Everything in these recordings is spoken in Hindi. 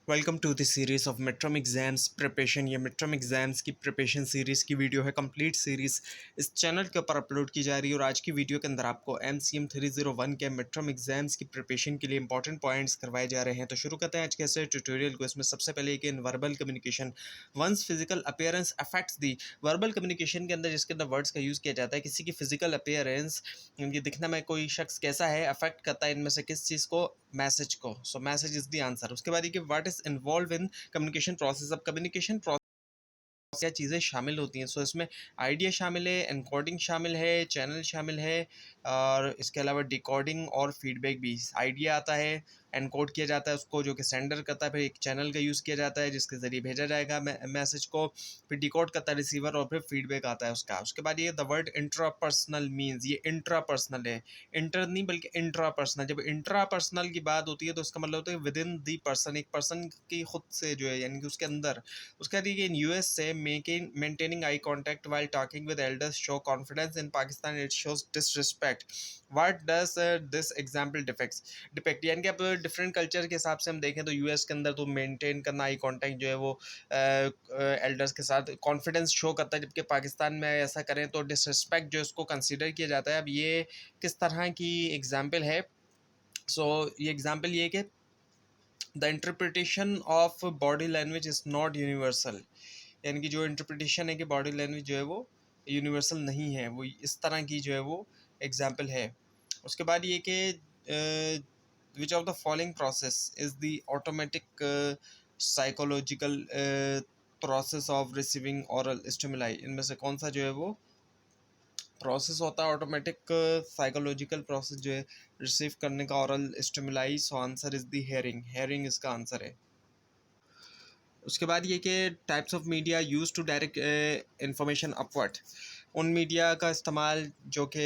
Welcome to the series of midterm exams preparation. ये मिड-टर्म एग्ज़ाम्स की प्रिपरेशन सीरीज़ की वीडियो है, कंप्लीट सीरीज़ इस चैनल के ऊपर अपलोड की जा रही है। और आज की वीडियो के अंदर आपको MCM 301 के मिड-टर्म एग्ज़ाम्स की प्रिपरेशन के लिए इंपॉर्टेंट पॉइंट्स करवाए जा रहे हैं। तो शुरू करते हैं आज के ऐसे ट्यूटोरियल को। इसमें सबसे पहले एक in verbal communication, once physical appearance affects the. Verbal communication के अंदर जिसके अंदर वर्ड्स का यूज़ किया जाता है, किसी की फिजिकल अपीयरेंस, उनकी दिखने में कोई शख्स कैसा है, अफेक्ट करता है इनमें से किस चीज़ को, मैसेज को। सो मैसेज इज द आंसर। उसके बाद ये कि what is involve in communication process. अब कम्युनिकेशन प्रोसेस क्या चीज़ें शामिल होती हैं। सो इसमें आइडिया शामिल है, एनकोडिंग शामिल है, चैनल शामिल है, और इसके अलावा डिकोडिंग और फीडबैक भी। आइडिया आता है, एनकोड किया जाता है उसको, जो कि सेंडर करता है, फिर एक चैनल का यूज़ किया जाता है जिसके ज़रिए भेजा जाएगा मैसेज को, फिर डिकोड करता है रिसीवर, और फिर फीडबैक आता है उसका। उसके बाद ये the word intra personal means, ये इंट्रा पर्सनल है, इंटर नहीं बल्कि इंट्रा पर्सनल। जब इंट्रा पर्सनल की बात होती है तो इसका मतलब होता है विद इन दी पर्सन, एक पर्सन की खुद से जो है, यानी कि उसके अंदर। उसका देखिए इन यूएस से making maintaining eye contact while talking with elders show confidence, in Pakistan it shows disrespect. What does this example depict, यानी कि अब डिफरेंट कल्चर के हिसाब से हम देखें तो यूएस के अंदर तो मेंटेन करना आई कांटेक्ट जो है वो एल्डर्स के साथ कॉन्फिडेंस शो करता है, जबकि पाकिस्तान में ऐसा करें तो डिसरिस्पेक्ट जो इसको कंसिडर किया जाता है। अब ये किस तरह की एग्जाम्पल है। सो ये एग्जाम्पल ये कि the interpretation of body language is not universal, यानी कि जो इंटरप्रिटेशन है कि बॉडी लैंग्वेज जो है वो यूनिवर्सल नहीं है, वो इस तरह की जो है वो एग्जाम्पल है। उसके बाद ये कि which of the following process is the automatic psychological process of receiving aural stimuli, इनमें से कौन सा जो है वो प्रोसेस होता है ऑटोमेटिक साइकोलॉजिकल प्रोसेस जो है रिसीव करने का aural stimuli. So answer is the hearing, hearing इसका आंसर है। उसके बाद ये कि types of media use to direct information upward, उन मीडिया का इस्तेमाल जो कि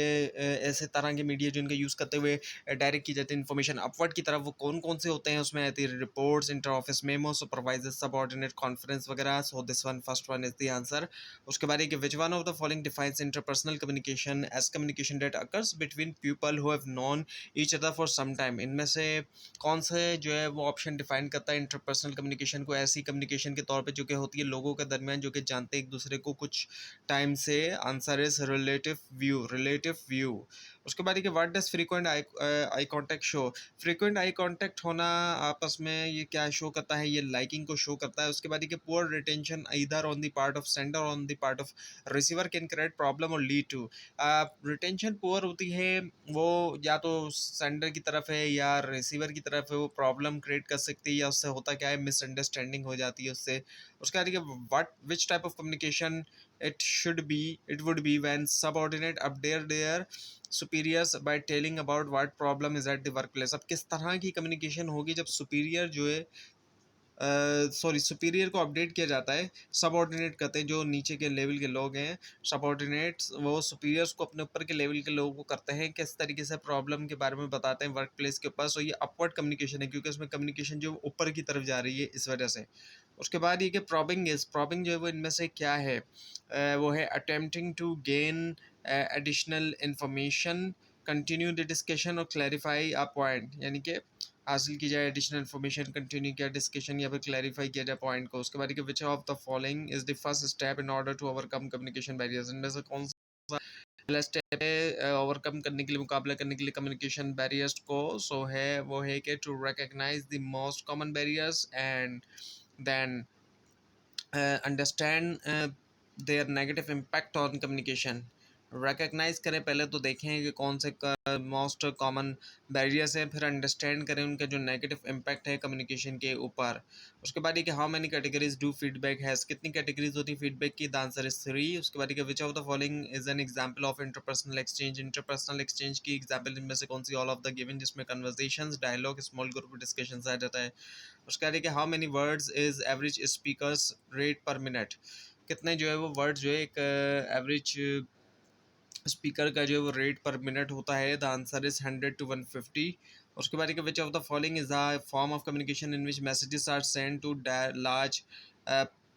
ऐसे तरह के मीडिया जिनका यूज़ करते हुए डायरेक्ट की जाती है इन्फॉर्मेशन अपवर्ड की तरफ, वो कौन कौन से होते हैं। उसमें आती है reports, inter office memo, supervisor, subordinate conference वगैरह। So this one first one is the answer. उसके बाद एक which one of the following defines interpersonal communication as communication that occurs between people who have known each other for some time, इनमें से कौन से जो है वो ऑप्शन डिफाइन करता है इंटरपर्सनल कम्युनिकेशन को, ऐसी कम्युनिकेशन के तौर पे जो कि होती है लोगों के दरमियान जो कि जानते हैं एक दूसरे को कुछ टाइम से। Answer is relative view, relative view. उसके बाद what does frequent eye contact show, frequent eye contact होना आपस में ये क्या शो करता है, ये लाइकिंग को शो करता है। उसके बाद poor retention either on the part of sender on the part of receiver can create problem और लीड टू, रिटेंशन पुअर होती है वो या तो सेंडर की तरफ है या रिसीवर की तरफ है, वो प्रॉब्लम क्रिएट कर सकती है, या उससे होता क्या है मिसअंडरस्टैंडिंग हो जाती है उससे। उसके बाद what which type of communication it should be it would be when subordinate update their superiors by telling about what problem is at the workplace। अब किस तरह की कम्युनिकेशन होगी जब सुपीरियर जो है सुपीरियर को अपडेट किया जाता है, सबऑर्डिनेट कहते हैं जो नीचे के लेवल के लोग हैं, सबऑर्डिनेट्स वो सुपीरियर्स को अपने ऊपर के लेवल के लोगों को करते हैं, किस तरीके से प्रॉब्लम के बारे में बताते हैं वर्क प्लेस के ऊपर। सो ये अपवर्ड कम्युनिकेशन है क्योंकि उसमें कम्युनिकेशन जो ऊपर की तरफ जा रही है इस वजह से। उसके बाद ये कि प्रॉबिंग जो है वो इनमें से क्या है, वो है attempting to gain additional information, continue the discussion और क्लैरिफाई अ पॉइंट, यानी कि हासिल की जाए एडिशनल इन्फॉर्मेशन, कंटिन्यू किया डिस्कशन या फिर क्लैरिफाई किया जाए पॉइंट को। उसके बाद which of the following is the first step in order to overcome communication barriers, इनमें से कौन सा पहला स्टेप है ओवरकम करने के लिए, मुकाबला करने के लिए कम्युनिकेशन बैरियर्स को। सो है वो है कि to recognise the most common barriers and then understand their negative impact on communication. Recognise करें पहले तो देखें कि कौन से मोस्ट कॉमन बैरियर्स हैं, फिर अंडरस्टैंड करें उनका जो नेगेटिव इम्पैक्ट है कम्युनिकेशन के ऊपर। उसके बाद कि how many categories do feedback has, कितनी कैटेगरीज होती है फीडबैक की, द आंसर इज 3। उसके बाद which of the following is an example of interpersonal exchange, interpersonal exchange की एग्जांपल इनमें से कौन सी, ऑल ऑफ द गिवन, जिसमें conversations, dialogue, small group discussions आ जाता है। उसके बाद how many words is average speakers rate per minute, कितने जो है वो वर्ड जो है एक एवरेज स्पीकर का जो है वो रेट पर मिनट होता है। The answer is 100 to 150। उसके बाद which of the following is the form of communication in which messages are send to large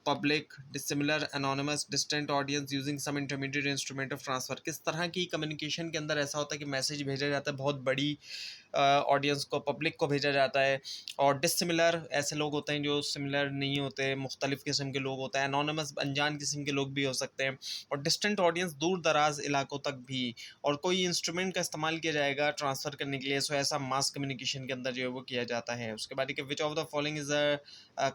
public dissimilar anonymous distant audience using some intermediate instrument of transfer, किस तरह की कम्युनिकेशन के अंदर ऐसा होता है कि मैसेज भेजा जाता है बहुत बड़ी ऑडियंस को, पब्लिक को भेजा जाता है। और डिसिमिलर ऐसे लोग होते हैं जो सिमिलर नहीं होते, मुख्तलिफ़ किस्म के लोग होते हैं। एनोनिमस अनजान किस्म के लोग भी हो सकते हैं। और डिस्टेंट ऑडियंस दूर दराज इलाकों तक भी। और कोई इंस्ट्रूमेंट का इस्तेमाल किया जाएगा ट्रांसफ़र करने के लिए, सो ऐसा मास कम्युनिकेशन के अंदर जो है वो किया जाता है। उसके बाद which of the following is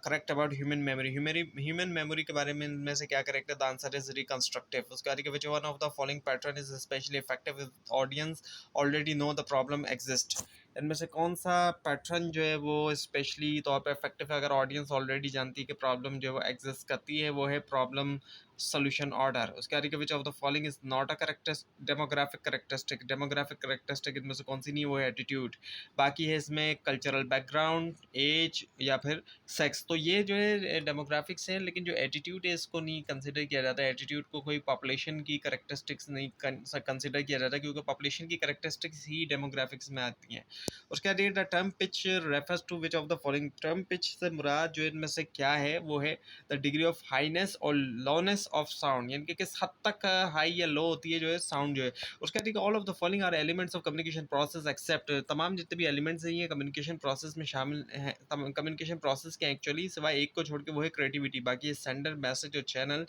correct about human memory. Human memory के बारे में इनमें से क्या करेक्ट है? The answer is reconstructive. उसके बाद which one of the following pattern is specially effective if audience already know the problem exist. इनमें से कौन सा पैटर्न जो है वो स्पेशली तौर पर इफेक्टिव है अगर ऑडियंस ऑलरेडी जानती है कि प्रॉब्लम जो है वो एग्जिस्ट करती है? वो है प्रॉब्लम solution order। उसके आगे विच of the following is not a characteristic demographic characteristic. Demographic characteristic इनमें से कौन सी नहीं? वो है एटीट्यूड। बाकी है इसमें कल्चरल बैकग्राउंड, एज या फिर सेक्स। तो ये जो है डेमोग्राफिक्स हैं, लेकिन जो एटीट्यूड है इसको नहीं कंसिडर किया जाता है। एटीट्यूड को कोई पॉपुलेशन की करेक्टरिस्टिक्स नहीं कंसिडर किया जाता, क्योंकि पॉपुलेशन की करेक्टरिस्टिक्स ही डेमोग्राफिक्स में आती हैं। उसके बाद the term pitch refers to which of the following. Term pitch से मुराद जो इनमें से क्या है? वो है द डिग्री ऑफ हाईनेस और लोनेस ऑफ साउंड, यानी कि किस हद तक हाई या लो होती है जो है साउंड जो है। उसके बाद all of the following are elements of communication process except. तमाम जितने भी एलिमेंट्स हैं ये कम्युनिकेशन प्रोसेस में शामिल हैं। कम्युनिकेशन प्रोसेस के एक्चुअली सिवाय एक को छोड़ के वो है क्रिएटिविटी, बाकी सेंडर, मैसेज और चैनल।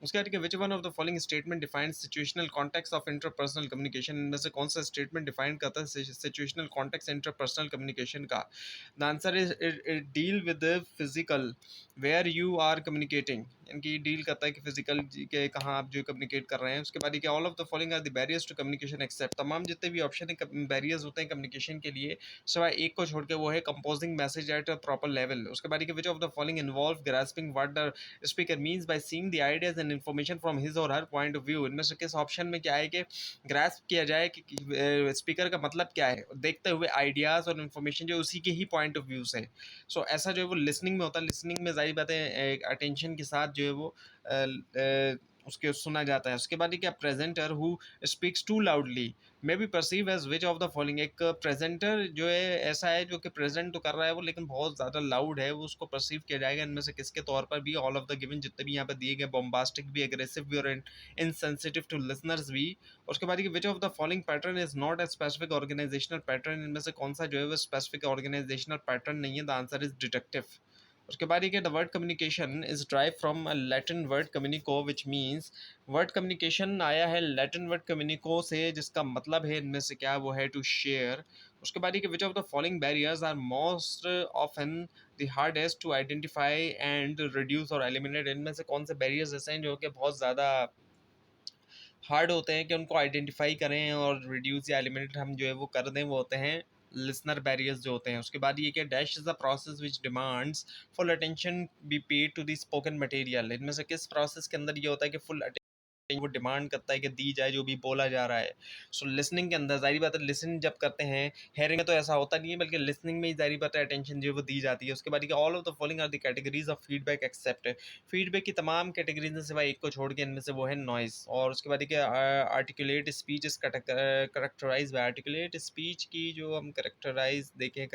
उसके बाद which one of the following statement defines situational context of interpersonal communication. इनमें से कौन सा स्टेटमेंट डिफाइन करता है सिचुएशनल कॉन्टेक्स्ट इंटरपर्सनल कम्युनिकेशन का? The answer is it deal with physical where you are communicating, यानी डील करता है कि फिजिकल के कहाँ आप जो कम्युनिकेट कर रहे हैं। उसके बाद क्या all of the following are the barriers to communication except. तमाम जितने भी ऑप्शन है बैरियर्स होते हैं कम्युनिकेशन के लिए सिवाय एक को छोड़ के, वो है composing message at a proper level. उसके बाद which of the following involve grasping what the speaker means by seeing the ideas and information from his और हर पॉइंट ऑफ व्यू। इनमें से किस ऑप्शन में क्या है कि ग्रास्प किया जाए कि स्पीकर का मतलब क्या है, देखते हुए आइडियाज़ और इन्फॉर्मेशन जो उसी के ही पॉइंट ऑफ व्यू से। सो ऐसा जो है वो लिसनिंग में होता है। लिसनिंग में जाहिर बात है अटेंशन के साथ जो है वो उसके सुना जाता है। उसके बाद ये क्या? Presenter who speaks too loudly may be perceive as which of the following. एक प्रेजेंटर जो है ऐसा है जो कि प्रेजेंट तो कर रहा है वो, लेकिन बहुत ज़्यादा लाउड है, वो उसको परसीव किया जाएगा इनमें से किसके तौर पर? भी ऑल ऑफ द गिवन जितने भी यहाँ पे दिए गए, बॉम्बास्टिक भी, एग्रेसिव भी और इनसेंसिटिव टू लिसनर्स भी। उसके बाद which of the following pattern is not a specific organisational pattern. इनमें से कौन सा जो है वो स्पेसिफिक ऑर्गेनाइजेशनल पैटर्न नहीं है? The answer is detective. उसके बाद the word communication is drive from Latin word communico which means. Word communication आया है लैटिन वर्ड कम्युनिको से, जिसका मतलब है इनमें से क्या? वो है टू शेयर। उसके बाद which of the following barriers are most often the hardest to identify and reduce और एलिमिनेट। इनमें से कौन से बैरियर्स ऐसे हैं जो कि बहुत ज़्यादा हार्ड होते हैं कि उनको आइडेंटिफाई करें और रिड्यूस या एलिमिनेट हम जो है वो कर दें? वो होते हैं लिसनर बैरियर्स जो होते हैं। उसके बाद ये क्या? Dash is the process which demands full attention be paid to the spoken material. इनमें से किस प्रोसेस के अंदर ये होता है कि फुल वो डिमांड करता है कि दी जाए जो भी बोला जा रहा है? सो लिसनिंग के अंदर जाहिर बात है, लिसन जब करते हैं, हेयरिंग में तो ऐसा होता नहीं है, बल्कि लिसनिंग में ही जाहिर बात है अटेंशन जो है वो दी जाती है। उसके बाद all of the following are the categories of feedback except. Feedback की तमाम कैटेगरीज में सिवाय एक को छोड़ के इनमें से वो है नॉइस। और उसके बाद articulate speech is characterise by. Articulate speech की जो हम करेक्टराइज देखें,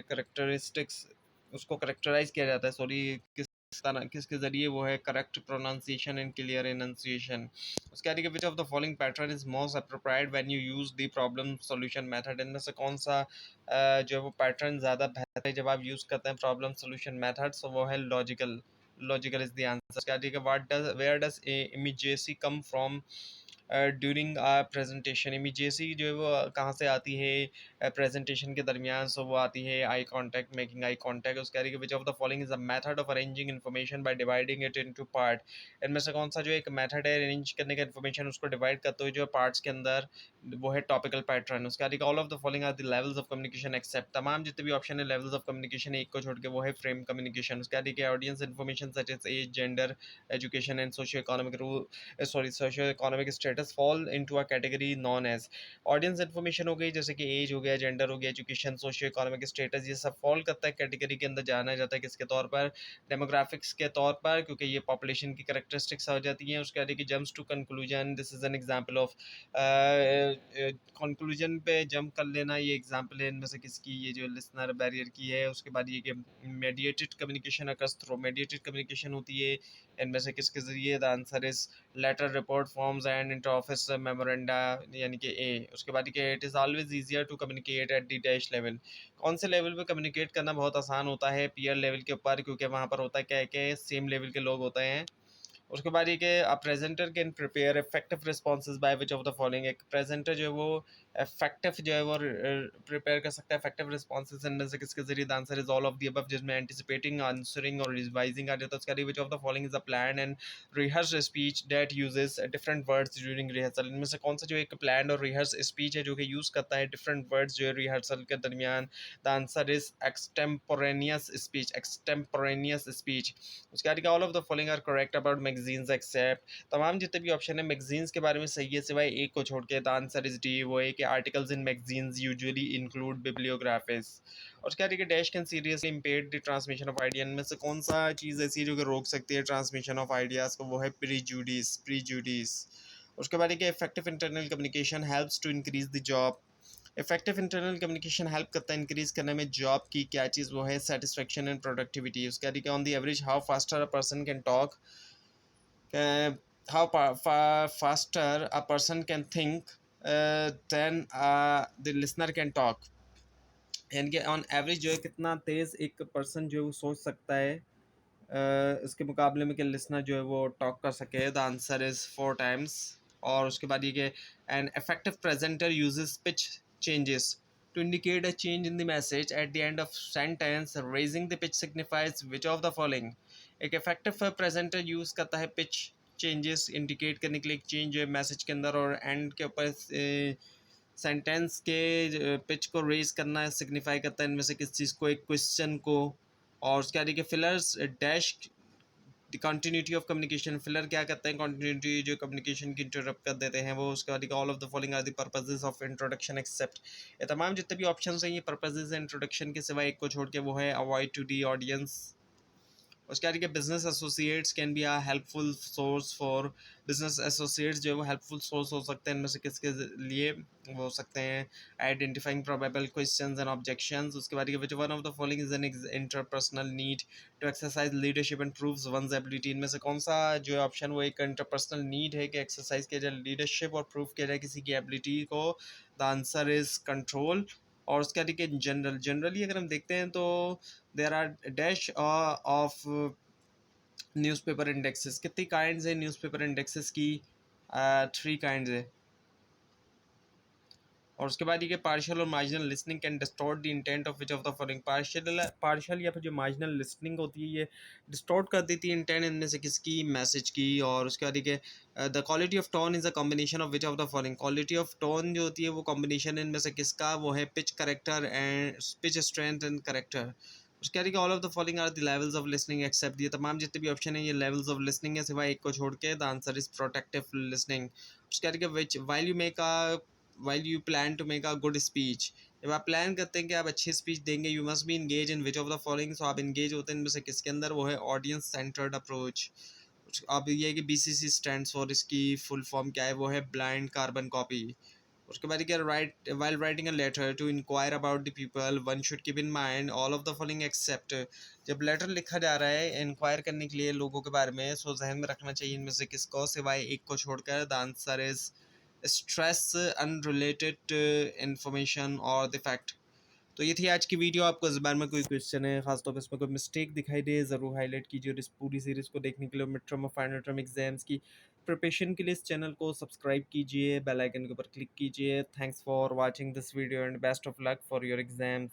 करेक्टरिस्टिक्स, उसको करेक्टराइज किया जाता है, सॉरी, किसके ज़रिए? वो है करेक्ट प्रोनाउंसिएशन एंड क्लियर एनंसिएशन। उसके आगे विच of the following pattern is most appropriate when you use the problem solution method. इनमें से कौन सा जो है वो पैटर्न ज़्यादा बेहतर है जब आप यूज़ करते हैं प्रॉब्लम सॉल्यूशन मेथड? सो वो है logical. Logical is the answer. उसके आगे what does where does immediacy come from during a presentation. Immediacy जो है वो कहाँ से आती है प्रेजेंटेशन के दरमियान? सो वो आती है eye contact, making eye contact. उसके आगे विच of the following is a method of arranging information by dividing it into part. इनमें से कौन सा जो एक मेथड है अरेंज करने का इन्फॉर्मेशन उसको डिवाइड करते हुए जो है पार्ट्स के अंदर? वो है टॉपिकल पैटर्न। उसके आगे all of the following are the levels of communication except. तमाम जितने भी ऑप्शन है लेवल्स ऑफ कम्युनिकेशन, एक को छोड़ के वो है फ्रेम कम्युनिकेशन। उसके आगे audience information such as age, gender, education and socio economic socio economic status fall into a category known as. Audience information हो गई, जैसे कि एज हो गया, जेंडर हो गया, एजुकेशन, सोशियो इकोनॉमिक स्टेटस, ये सब फॉल करता है कैटेगरी के अंदर। जाना जाता है किसके तौर पर? डेमोग्राफिक्स के तौर पर, क्योंकि ये पॉपुलेशन की करेक्टरिस्टिक्स हो जाती हैं। उसके आगे की jumps to conclusion, this is an example of conclusion पे जंप कर लेना, ये एग्जांपल है इनमें से किसकी? ये जो लिसनर बैरियर की है। उसके बाद ये कि mediated communication occurs through. Mediated communication होती है इनमें से किसके ज़रिए? The answer is letter, report, forms and inter office memoranda, यानी कि ए। उसके बाद कि it is always easier to communicate at the dash level. कौन से लेवल पे कम्युनिकेट करना बहुत आसान होता है? पीयर लेवल के ऊपर, क्योंकि वहाँ पर होता है क्या है कि सेम लेवल के लोग होते हैं। उसके बाद ये कि अ presenter can prepare effective responses by which of the following. एक प्रेजेंटर जो है वो इफेक्टिव जो है वो प्रिपेयर कर सकता है इफेक्टिव रिस्पॉन्सेज इनमें से किसके जरिए? The answer is all of the above, जिसमें एंटिसिपेटिंग, आंसरिंग और रिवाइजिंग आ जाता है। उसके विच of the following is a plan and rehearse speech that uses different words during rehearsal. इनमें से कौन सा जो एक प्लान और रिहर्स स्पीच है जो कि यूज़ करता है डिफरेंट वर्ड्स जो है रिहर्सल के दरमियान? The answer is extemporaneous speech, extemporaneous speech. उसके बाद all of the following are correct about magazines except. तमाम जितने भी ऑप्शन है मैगजीन्स के बारे में सही है सिवाय एक को छोड़ के। द आंसर इज डी, वो है कि आर्टिकल्स इन मैगजीन्स यूजुअली इंक्लूड बिब्लियोग्राफीज। और क्या है कि dash can seriously impair the transmission of idea. इनमें से कौन सा चीज़ ऐसी है जो कि रोक सकती है ट्रांसमिशन ऑफ आइडियाज़ को? वो है प्रीजुडिस, प्रीजुडिस। उसके बाद कि effective internal communication helps to increase the job. Effective internal communication help करता है इंक्रीज करने में जॉब की क्या चीज़? वो है सेटिस्फेक्शन एंड प्रोडक्टिविटी। उसके बाद on the average how faster a person can talk, how faster a person can think than the listener can talk. यानी कि ऑन एवरेज जो है कितना तेज़ एक पर्सन जो है वो सोच सकता है इसके मुकाबले में कि लिसनर जो है वो टॉक कर सके? The answer is 4 times. और उसके बाद ये कि an effective presenter uses pitch changes to indicate a change in the message at the end of sentence. Raising the pitch signifies which of the following. एक इफेक्टिव प्रेजेंटर यूज़ करता है पिच चेंजेस इंडिकेट करने के लिए एक चेंज जो है मैसेज के अंदर, और एंड के ऊपर सेंटेंस के पिच को रेज करना सिग्निफाई करता है इनमें से किस चीज़ को? एक क्वेश्चन को। और उसके आगे के fillers dash the continuity of communication. Filler क्या करते हैं? कंटिन्यूटी जो कम्युनिकेशन की इंटरप्ट कर देते हैं वो। उसके बाद all of the following are the purposes of introduction except. ये तमाम जितने भी ऑप्शन हैं ये पर्पसेस इंट्रोडक्शन के सिवाय एक को छोड़ के, वो है अवॉइड टू दी ऑडियंस। उसके आगे business associates can be a helpful source for. Business associates जो है वो हेल्पफुल सोर्स हो सकते हैं इनमें से किसके लिए? वो हो सकते हैं identifying probable questions and objections. उसके बाद which one of the following is an interpersonal need to exercise leadership and proves one's ability. इनमें से कौन सा जो है ऑप्शन वो एक इंटरपर्सनल नीड है कि एक्सरसाइज किया जाए लीडरशिप और प्रूव किया जाए किसी की एबिलिटी को? The answer is control. और उसके आगे जनरली अगर हम देखते हैं तो there are dash of newspaper indexes. कितनी काइंड्स है न्यूज़पेपर इंडेक्सेस की? 3 काइंड्स है। और उसके बाद ये कि पार्शियल और marginal listening can distort the intent of which of the following. Partial या फिर जो मार्जिनल लिसनिंग होती है ये डिस्टॉर्ट कर देती है इंटेंट इनमें से किसकी? मैसेज की। और उसके बाद ये कि the quality of tone is a combination of which of the following. Quality of tone जो होती है वो कॉम्बिनेशन इनमें से किसका? वो है pitch character and pitch strength and character. उसके बाद all of the following are the levels of listening except. ये तमाम जितने भी ऑप्शन है ये लेवल्स ऑफ लिसनिंग है सिवाय एक को छोड़ के। The answer is protective listening. उसके बाद which while you make a while you plan to make a good speech। जब आप प्लान करते हैं कि आप अच्छी स्पीच देंगे, you must be engage in which of the following. So आप इंगेज होते हैं इनमें से किसके अंदर? वो है ऑडियंस सेंटर्ड अप्रोच। अब ये है कि BCC स्टैंड्स फॉर, इसकी फुल फॉर्म क्या है? वो है ब्लाइंड कार्बन कॉपी। उसके बाद क्या? Right while writing a letter to inquire about the people one should keep in mind all of the following except. जब लेटर लिखा जा रहा है इंक्वायर करने के लिए लोगों के बारे में, सो जहन में रखना चाहिए इनमें से किसको सिवाय एक को छोड़कर? The answer is stress unrelated information और द फैक्ट। तो ये थी आज की वीडियो। आपको इस बारे में कोई क्वेश्चन है, खासतौर पर इसमें कोई मिस्टेक दिखाई दे, ज़रूर हाईलाइट कीजिए। और इस पूरी सीरीज़ को देखने के लिए मिड टर्म और फाइनल टर्म एग्जाम्स की प्रिपरेशन के लिए इस चैनल को सब्सक्राइब कीजिए, बेल आइकन के ऊपर क्लिक कीजिए। Thanks for watching this video and best of luck for your exams.